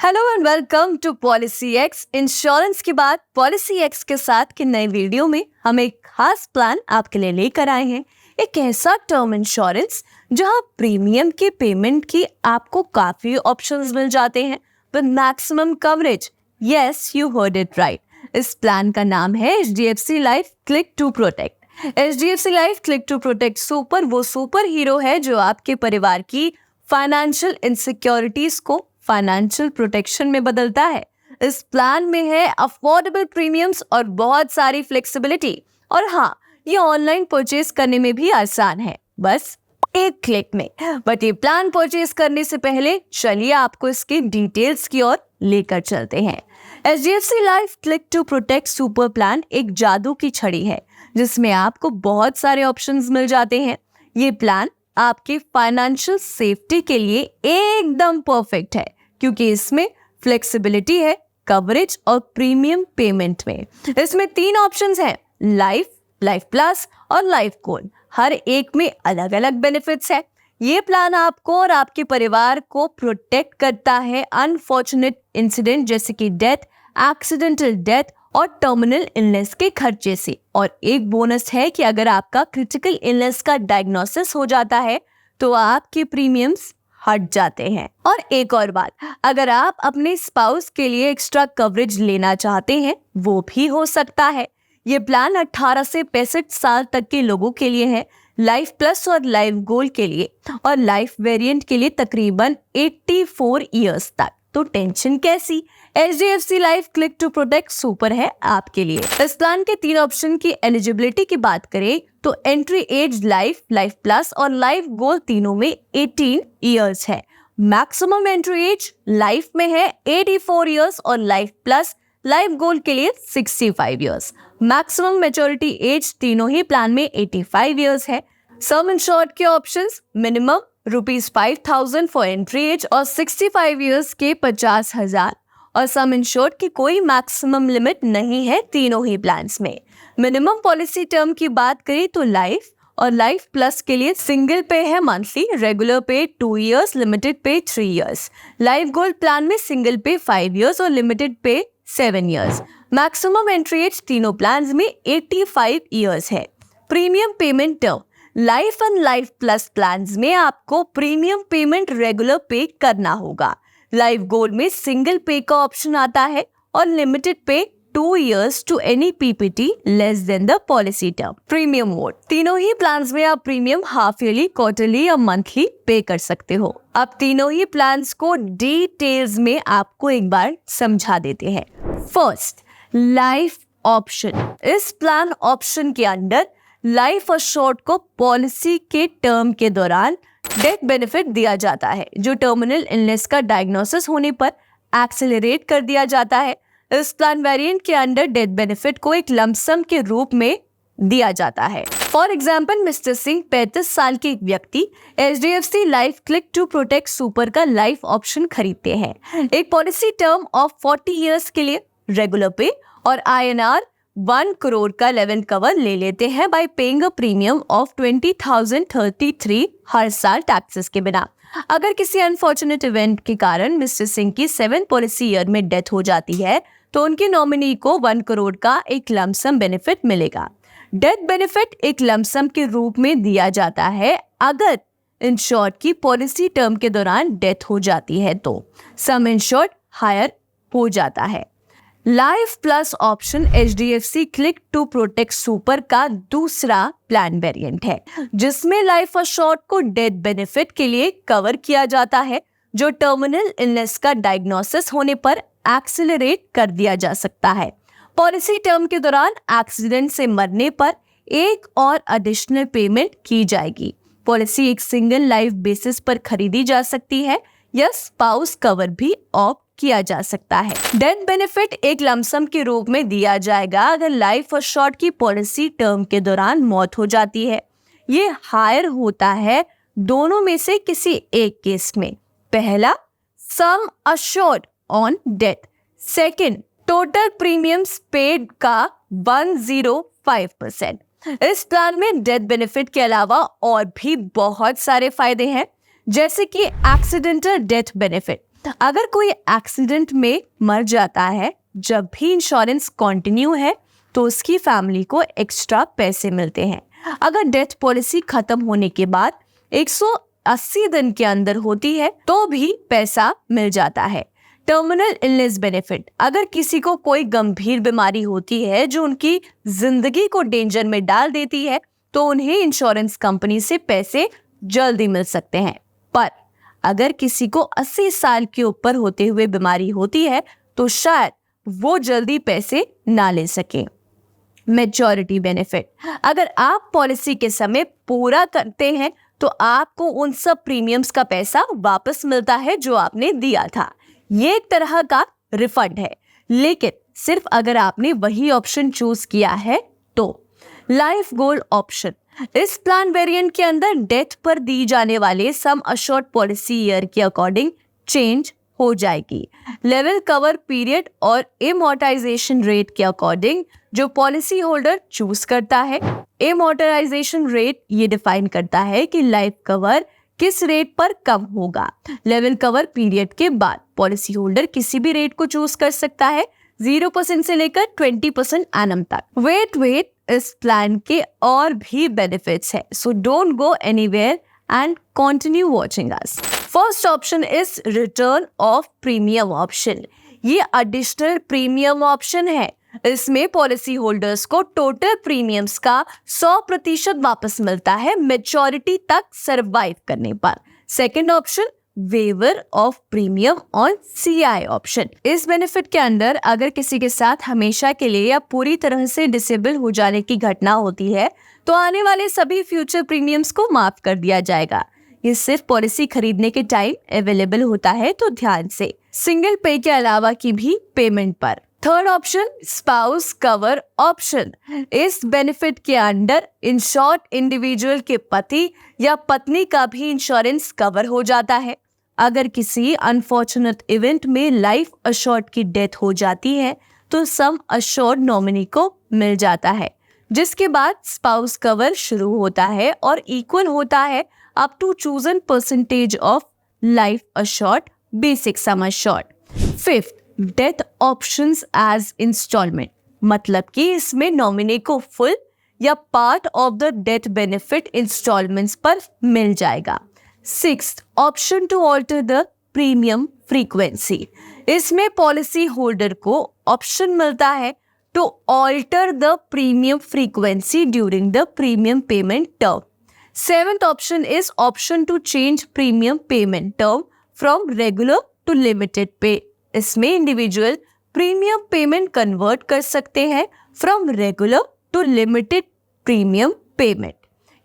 Hello and welcome to policy X. Insurance की बात policy x के साथ की नई वीडियो में हम एक खास प्लान आपके लिए लेकर आए हैं। एक ऐसा टर्म इंश्योरेंस जहां प्रीमियम के पेमेंट की आपको काफी ऑप्शंस मिल जाते हैं with maximum coverage. Yes, you heard it right. इस प्लान का नाम है HDFC life click to protect. HDFC life click to protect वो सुपर हीरो है जो आपके परिवार की फाइनेंशियल इनसिक्योरिटीज को फाइनेंशियल प्रोटेक्शन में बदलता है। इस प्लान में है अफोर्डेबल प्रीमियम्स और बहुत सारी फ्लेक्सिबिलिटी। और हाँ, ये ऑनलाइन परचेज करने में भी आसान है, बस एक क्लिक में। बट ये प्लान परचेज करने से पहले चलिए आपको इसके डिटेल्स की ओर लेकर चलते हैं। HDFC life click to protect super plan एक जादू की छड़ी है जिसमें आपको बहुत सारे ऑप्शंस मिल जाते हैं। ये प्लान आपकी फाइनेंशियल सेफ्टी के लिए एकदम परफेक्ट है क्योंकि इसमें फ्लेक्सिबिलिटी है कवरेज और प्रीमियम पेमेंट में। इसमें 3 ऑप्शंस हैं, लाइफ, लाइफ प्लस और लाइफ गोल्ड। हर एक में अलग अलग बेनिफिट्स है। ये प्लान आपको और आपके परिवार को प्रोटेक्ट करता है अनफॉर्चुनेट इंसिडेंट जैसे कि डेथ, एक्सीडेंटल डेथ और टर्मिनल इलनेस के खर्चे से। और एक बोनस है कि अगर आपका क्रिटिकल इलनेस का डायग्नोसिस हो जाता है तो आपके प्रीमियम्स हट जाते हैं। और एक और बात, अगर आप अपने स्पाउस के लिए एक्स्ट्रा कवरेज लेना चाहते हैं वो भी हो सकता है। ये प्लान 18 से 65 साल तक के लोगों के लिए है, लाइफ प्लस और लाइफ गोल्ड के लिए और लाइफ वेरिएंट के लिए तकरीबन 84 इयर्स तक। तो टेंशन कैसी, HDFC life click to protect super है आपके लिए। इस प्लान के 3 ऑप्शन की एलिजिबिलिटी की बात करें तो entry age life, life plus और लाइफ गोल्ड तीनों में 18 इयर्स है। मैक्सिमम एंट्री एज लाइफ में है 84 इयर्स और लाइफ प्लस लाइफ गोल्ड के लिए 65 इयर्स। मैक्सिमम मैच्योरिटी एज तीनों ही प्लान में 85 इयर्स है। सम इंश्योर्ड के options minimum ₹5,000 for entry age और 65 इयर्स के 50,000 और सम इंश्योर्ड की कोई मैक्सिमम लिमिट नहीं है तीनों ही प्लान्स में। मिनिमम पॉलिसी टर्म की बात करें तो लाइफ और लाइफ प्लस के लिए सिंगल पे है मंथली, रेगुलर पे 2 इयर्स, लिमिटेड पे 3 इयर्स। लाइफ गोल्ड प्लान में सिंगल पे 5 इयर्स और लिमिटेड पे 7 इयर्स। मैक्सिमम एंट्री एज तीनों प्लान्स में 85 इयर्स है। Premium payment term life and life plus plans में आपको प्रीमियम पेमेंट रेगुलर पे करना होगा। लाइफ गोल्ड में सिंगल पे का ऑप्शन आता है और limited pay 2 years to any PPT less than the policy term. Premium mode तीनों ही प्लान्स में आप प्रीमियम हाफ ईयरली, क्वार्टरली या मंथली पे कर सकते हो। अब तीनों ही प्लान्स को डिटेल्स में आपको एक बार समझा देते हैं। First, life option. इस प्लान ऑप्शन के अंदर लाइफ अश्योर्ड को पॉलिसी के टर्म के दौरान डेथ बेनिफिट दिया जाता है जो टर्मिनल इलनेस का डायग्नोसिस होने पर एक्सेलरेट कर दिया जाता है। इस प्लान वेरिएंट के अंदर डेथ बेनिफिट को एक लमसम के रूप में दिया जाता है। फॉर एग्जाम्पल, मिस्टर सिंह 35 साल के एक व्यक्ति HDFC life click to protect super का लाइफ ऑप्शन खरीदते हैं। एक पॉलिसी टर्म ऑफ 40 इयर्स के लिए रेगुलर पे और INR 1 करोड़ का 11 कवर ले लेते हैं bye paying a premium of 20,033 हर साल टैक्सेस के बिना। अगर किसी अनफॉर्चुनेट इवेंट के कारण मिस्टर सिंह की 7 पॉलिसी ईयर में डेथ हो जाती है तो उनके नॉमिनी को 1 करोड़ का एक लमसम बेनिफिट मिलेगा। डेथ बेनिफिट एक लमसम के रूप में दिया जाता है अगर इंश्योर्ड की पॉलिसी टर्म के दौरान डेथ हो जाती है तो सम इंश्योर्ड हायर हो जाता है। Life plus option HDFC click to protect super का दूसरा प्लान वेरिएंट है जिसमें लाइफ अश्योर्ड को डेथ बेनिफिट के लिए कवर किया जाता है जो टर्मिनल इलनेस का डायग्नोसिस होने पर एक्सेलरेट कर दिया जा सकता है। पॉलिसी टर्म के दौरान एक्सीडेंट से मरने पर एक और एडिशनल पेमेंट की जाएगी। पॉलिसी एक सिंगल लाइफ बेसिस पर खरीदी जा सकती है या स्पाउस कवर भी ऑप्ट किया जा सकता है। डेथ बेनिफिट एक लमसम के रूप में दिया जाएगा अगर लाइफ अश्योर्ड की पॉलिसी टर्म के दौरान मौत हो जाती है। ये हायर होता है दोनों में से किसी एक केस में। पहला, sum assured on death. Second, total premiums paid का 105%। इस प्लान में डेथ बेनिफिट के अलावा और भी बहुत सारे फायदे हैं जैसे कि एक्सीडेंटल डेथ बेनिफिट। अगर कोई एक्सीडेंट में मर जाता है, जब भी इंश्योरेंस कंटिन्यू है तो उसकी फैमिली को एक्स्ट्रा पैसे मिलते हैं। अगर डेथ पॉलिसी खत्म होने के बाद 180 दिन के अंदर होती है तो भी पैसा मिल जाता है। टर्मिनल इलनेस बेनिफिट, अगर किसी को कोई गंभीर बीमारी होती है जो उनकी जिंदगी को डेंजर में डाल देती है तो उन्हें इंश्योरेंस कंपनी से पैसे जल्दी मिल सकते हैं। पर अगर किसी को 80 साल के ऊपर होते हुए बीमारी होती है तो शायद वो जल्दी पैसे ना ले सके। मैच्योरिटी बेनिफिट, अगर आप पॉलिसी के समय पूरा करते हैं तो आपको उन सब प्रीमियम्स का पैसा वापस मिलता है जो आपने दिया था। ये एक तरह का रिफंड है, लेकिन सिर्फ अगर आपने वही ऑप्शन चूज किया है तो। लाइफ गोल्ड ऑप्शन, इस प्लान वेरिएंट के अंदर डेथ पर दी जाने वाले सम अश्योर्ड पॉलिसी ईयर के अकॉर्डिंग चेंज हो जाएगी। लेवल कवर पीरियड और एमोर्टाइजेशन रेट के अकॉर्डिंग जो पॉलिसी होल्डर चूज करता है। एमोर्टाइजेशन रेट ये डिफाइन करता है कि लाइफ कवर किस रेट पर कम होगा। लेवल कवर पीरियड के बाद पॉलिसी होल्डर किसी भी रेट को चूज कर सकता है, 0% से लेकर 20% एनम तक। वेट इस प्लान के और भी बेनिफिट्स है, so don't go anywhere and continue watching us. First option is return of premium option. ये एडिशनल प्रीमियम ऑप्शन है। इसमें पॉलिसी होल्डर्स को टोटल प्रीमियम्स का 100% वापस मिलता है मैच्योरिटी तक सरवाइव करने पर। Second option waiver of premium on CI option. इस बेनिफिट के अंदर अगर किसी के साथ हमेशा के लिए या पूरी तरह से डिसेबल हो जाने की घटना होती है तो आने वाले सभी फ्यूचर प्रीमियम्स को माफ कर दिया जाएगा। ये सिर्फ पॉलिसी खरीदने के टाइम अवेलेबल होता है, तो ध्यान से। सिंगल पे के अलावा की भी पेमेंट पर। Third option spouse cover option. इस बेनिफिट के अंडर इंश्योर्ड इंडिविजुअल के पति या पत्नी का भी इंश्योरेंस कवर हो जाता है। अगर किसी अनफॉर्चुनेट इवेंट में लाइफ अश्योर्ड की डेथ हो जाती है तो सम अश्योर्ड नॉमिनी को मिल जाता है, जिसके बाद स्पाउस कवर शुरू होता है और इक्वल होता है up to chosen percentage of life assured basic sum assured. Fifth, death options as instalment, मतलब कि इसमें नॉमिनी को फुल या part of the death benefit instalments पर मिल जाएगा। Sixth, option to alter the premium frequency. इसमें पॉलिसी होल्डर को ऑप्शन मिलता है to alter the premium frequency during the premium payment term. Seventh option is option to change premium payment term from regular to limited पे। इसमें individual premium payment convert कर सकते हैं from regular to limited premium payment.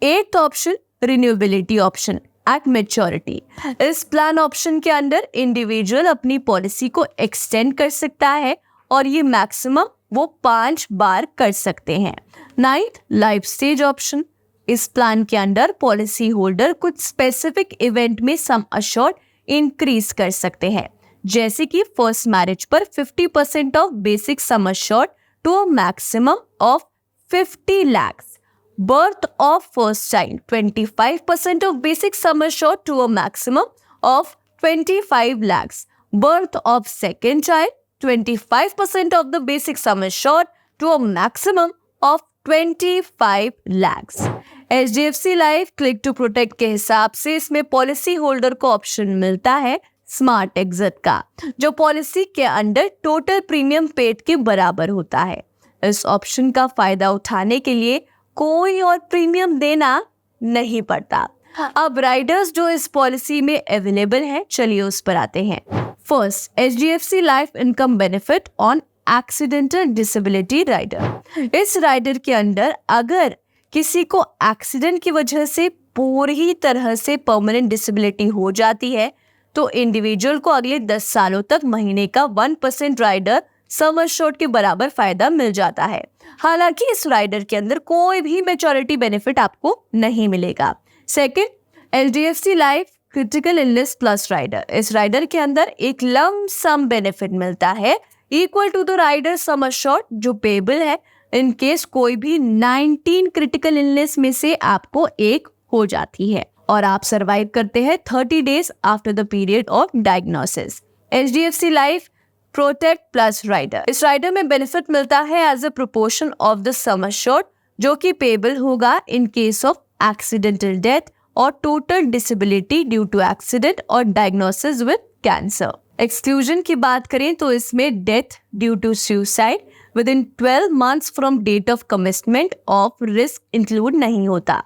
Eighth option renewability option at maturity. इस plan option के अंदर individual अपनी policy को एक्सटेंड कर सकता है और ये मैक्सिमम वो 5 बार कर सकते हैं। Ninth, life stage option. इस प्लान के अंदर पॉलिसी होल्डर कुछ स्पेसिफिक इवेंट में सम अश्योर्ड इंक्रीज कर सकते हैं, जैसे कि फर्स्ट मैरिज पर 50% of basic sum assured to a maximum of 50 lakhs, birth of first child 25% of basic sum assured to a maximum of 25 lakhs, birth of second child 25% of the basic sum assured to a maximum of 25 lakhs। HDFC life click to protect के हिसाब से इसमें policy holder को option मिलता है smart exit का, जो policy के अंडर टोटल प्रीमियम पेड के बराबर होता है। इस ऑप्शन का फायदा उठाने के लिए कोई और प्रीमियम देना नहीं पड़ता। अब राइडर्स जो इस पॉलिसी में अवेलेबल हैं, चलिए उस पर आते हैं। First, HDFC life income benefit on accidental disability rider. इस राइडर के अंडर अगर किसी को एक्सीडेंट की वजह से पूरी तरह से परमानेंट डिसेबिलिटी हो जाती है तो इंडिविजुअल को अगले 10 सालों तक महीने का 1% राइडर सम अश्योर्ड के बराबर फायदा मिल जाता है। हालांकि इस राइडर के अंदर कोई भी मैच्योरिटी बेनिफिट आपको नहीं मिलेगा। Second, HDFC life critical illness plus rider. इस राइडर के अंदर एक लम सम बेनिफिट मिलता है equal to the rider sum assured जो पेबल है इन केस कोई भी 19 क्रिटिकल इलनेस में से आपको एक हो जाती है और आप सरवाइव करते हैं 30 days after the period of diagnosis. HDFC life protect plus rider, इस राइडर में बेनिफिट मिलता है as a proportion of the sum assured, जो कि पेबल होगा in case of accidental death और total disability due to accident और diagnosis with cancer. Exclusion की बात करें तो इसमें death due to suicide within 12 months from date of commitment of risk include नहीं होता।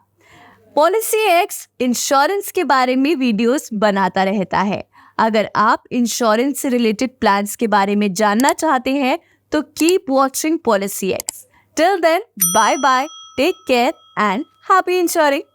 पॉलिसी एक्स इंश्योरेंस के बारे में वीडियोस बनाता रहता है। अगर आप इंश्योरेंस से रिलेटेड प्लान्स के बारे में जानना चाहते हैं तो keep watching policy X. Till then, bye bye, take care and happy ensuring.